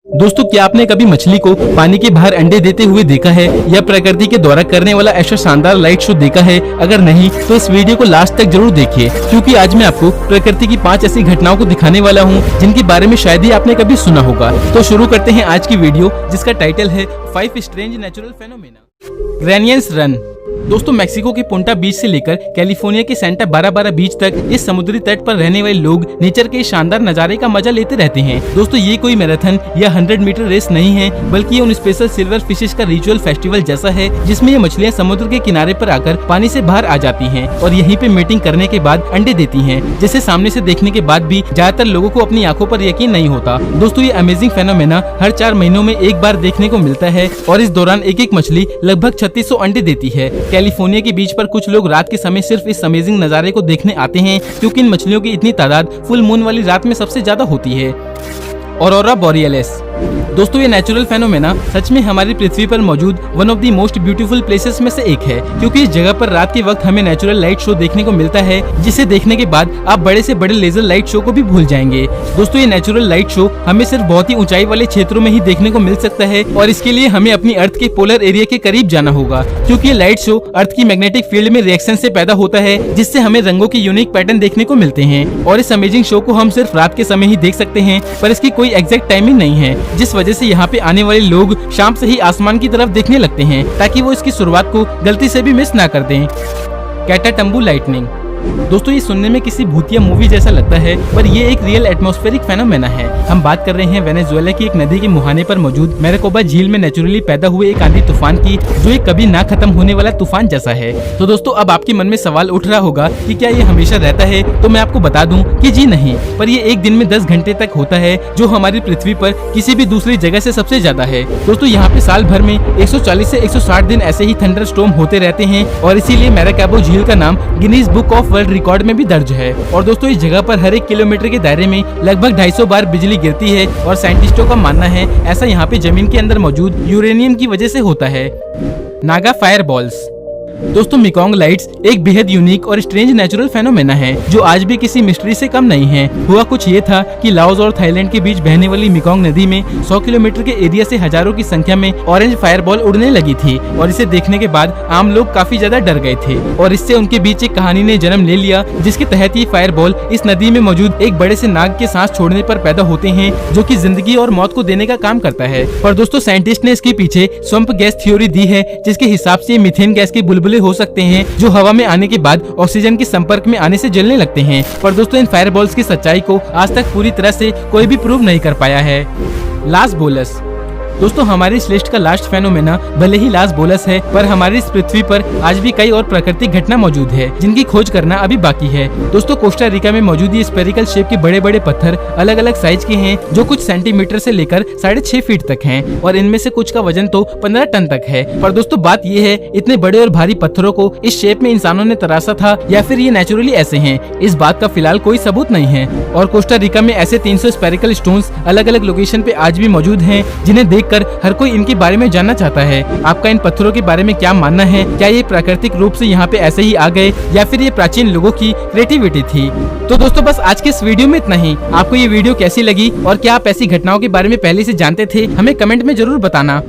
दोस्तों, क्या आपने कभी मछली को पानी के बाहर अंडे देते हुए देखा है या प्रकृति के द्वारा करने वाला ऐसा शानदार लाइट शो देखा है? अगर नहीं तो इस वीडियो को लास्ट तक जरूर देखिए, क्योंकि आज मैं आपको प्रकृति की 5 ऐसी घटनाओं को दिखाने वाला हूं जिनके बारे में शायद ही आपने कभी सुना होगा। तो शुरू करते हैं आज की वीडियो, जिसका टाइटल है 5 स्ट्रेंज नेचुरल फेनोमेना। ग्रेनियंस रन। दोस्तों, मैक्सिको के पुंटा बीच से लेकर कैलिफोर्निया के सेंटा बाराबारा बीच तक इस समुद्री तट पर रहने वाले लोग नेचर के शानदार नजारे का मजा लेते रहते हैं। दोस्तों, ये कोई मैराथन या 100 मीटर रेस नहीं है, बल्कि ये उन स्पेशल सिल्वर फिशेस का रिचुअल फेस्टिवल जैसा है, जिसमें ये मछलियां समुद्र के किनारे पर आकर पानी से बाहर आ जाती हैं और यहीं पे मीटिंग करने के बाद अंडे देती हैं, जिसे सामने से देखने के बाद भी ज्यादातर लोगों को अपनी आंखों पर यकीन नहीं होता। दोस्तों, ये अमेजिंग फेनोमेना हर 4 महीनों में एक बार देखने को मिलता है और इस दौरान एक एक मछली लगभग 3600 अंडे देती है। कैलिफोर्निया के बीच पर कुछ लोग रात के समय सिर्फ इस अमेजिंग नजारे को देखने आते हैं, क्योंकि इन मछलियों की इतनी तादाद फुल मून वाली रात में सबसे ज्यादा होती है। ऑरोरा बोरियलिस। दोस्तों, ये नेचुरल फेनोमेना सच में हमारी पृथ्वी पर मौजूद one of the most beautiful places में से एक है, क्योंकि इस जगह पर रात के वक्त हमें नेचुरल लाइट शो देखने को मिलता है, जिसे देखने के बाद आप बड़े से बड़े लेजर लाइट शो को भी भूल जाएंगे। दोस्तों, ये नेचुरल लाइट शो हमें सिर्फ बहुत ही ऊंचाई वाले क्षेत्रों में ही देखने को मिल सकता है और इसके लिए हमें अपनी अर्थ के पोलर एरिया के करीब जाना होगा, क्योंकि ये लाइट शो अर्थ की मैग्नेटिक फील्ड में रिएक्शन से पैदा होता है, जिससे हमें रंगों के यूनिक पैटर्न देखने को मिलते हैं। और इस अमेजिंग शो को हम सिर्फ रात के समय ही देख सकते हैं, पर इसकी कोई एग्जैक्ट टाइमिंग नहीं है, जिस वजह से यहाँ पे आने वाले लोग शाम से ही आसमान की तरफ देखने लगते हैं, ताकि वो इसकी शुरुआत को गलती से भी मिस ना कर दें। कैटाटम्बू लाइटनिंग। दोस्तों, ये सुनने में किसी भूतिया मूवी जैसा लगता है, पर ये एक रियल एटमॉस्फेरिक फेनोमेना है। हम बात कर रहे हैं वेनेजुएला की एक नदी के मुहाने पर मौजूद मैराकोबा झील में नेचुरली पैदा हुए एक आंधी तूफान की, जो एक कभी ना खत्म होने वाला तूफान जैसा है। तो दोस्तों, अब आपके मन में सवाल उठ रहा होगा कि क्या ये हमेशा रहता है? तो मैं आपको बता दूं कि जी नहीं, पर ये एक दिन में 10 घंटे तक होता है, जो हमारी पृथ्वी पर किसी भी दूसरी जगह से सबसे ज्यादा है। दोस्तों, यहाँ पे साल भर में 140 से 160 दिन ऐसे ही थंडर स्टॉर्म होते रहते हैं और इसीलिए मैराकोबा झील का नाम Guinness book of world record में भी दर्ज है। और दोस्तों, इस जगह पर हर 1 किलोमीटर के दायरे में लगभग 250 बार बिजली गिरती है और साइंटिस्टों का मानना है ऐसा यहाँ पे जमीन के अंदर मौजूद यूरेनियम की वजह से होता है। Naga fire balls. दोस्तों, मेकॉन्ग लाइट्स एक बेहद यूनिक और स्ट्रेंज नेचुरल फेनोमेना है, जो आज भी किसी मिस्ट्री से कम नहीं है। हुआ कुछ ये था कि लाओस और थाईलैंड के बीच बहने वाली मेकॉन्ग नदी में 100 किलोमीटर के एरिया से हजारों की संख्या में ऑरेंज फायरबॉल उड़ने लगी थी और इसे देखने के बाद आम लोग काफी ज्यादा डर गए थे और इससे उनके बीच एक कहानी ने जन्म ले लिया, जिसके तहत ये फायरबॉल इस नदी में मौजूद एक बड़े से नाग के सांस छोड़ने पर पैदा होते हैं, जो कि जिंदगी और मौत को देने का काम करता है। पर दोस्तों, साइंटिस्ट ने इसके पीछे स्वम्प गैस थ्योरी दी है, जिसके हिसाब से मीथेन गैस के बुलबुले हो सकते हैं, जो हवा में आने के बाद ऑक्सीजन के संपर्क में आने से जलने लगते हैं। पर दोस्तों, इन फायरबॉल्स की सच्चाई को आज तक पूरी तरह से कोई भी प्रूव नहीं कर पाया है। लास बोलस। दोस्तों, हमारी इस लिस्ट का लास्ट फेनोमेना भले ही लास बोलस है, पर हमारी इस पृथ्वी पर आज भी कई और प्राकृतिक घटना मौजूद है, जिनकी खोज करना अभी बाकी है। दोस्तों, कोस्टा रिका में मौजूद ये स्फेरिकल शेप के बड़े बड़े पत्थर अलग अलग साइज के हैं, जो कुछ सेंटीमीटर से लेकर 6.5 फीट तक हैं और इनमें से कुछ का वजन तो 15 टन तक है। पर दोस्तों, बात ये है, इतने बड़े और भारी पत्थरों को इस शेप में इंसानों ने तराशा था या फिर ये नेचुरली ऐसे हैं, इस बात का फिलहाल कोई सबूत नहीं है। और कोस्टा रिका में ऐसे 300 स्फेरिकल स्टोन्स अलग अलग लोकेशन पे आज भी मौजूद हैं, जिन्हें देखकर हर कोई इनके बारे में जानना चाहता है। आपका इन पत्थरों के बारे में क्या मानना है? क्या ये प्राकृतिक रूप से यहाँ पे ऐसे ही आ गए या फिर ये प्राचीन लोगों की क्रिएटिविटी थी? तो दोस्तों, बस आज के इस वीडियो में इतना ही। आपको ये वीडियो कैसी लगी और क्या आप ऐसी घटनाओं के बारे में पहले से जानते थे? हमें कमेंट में जरूर बताना।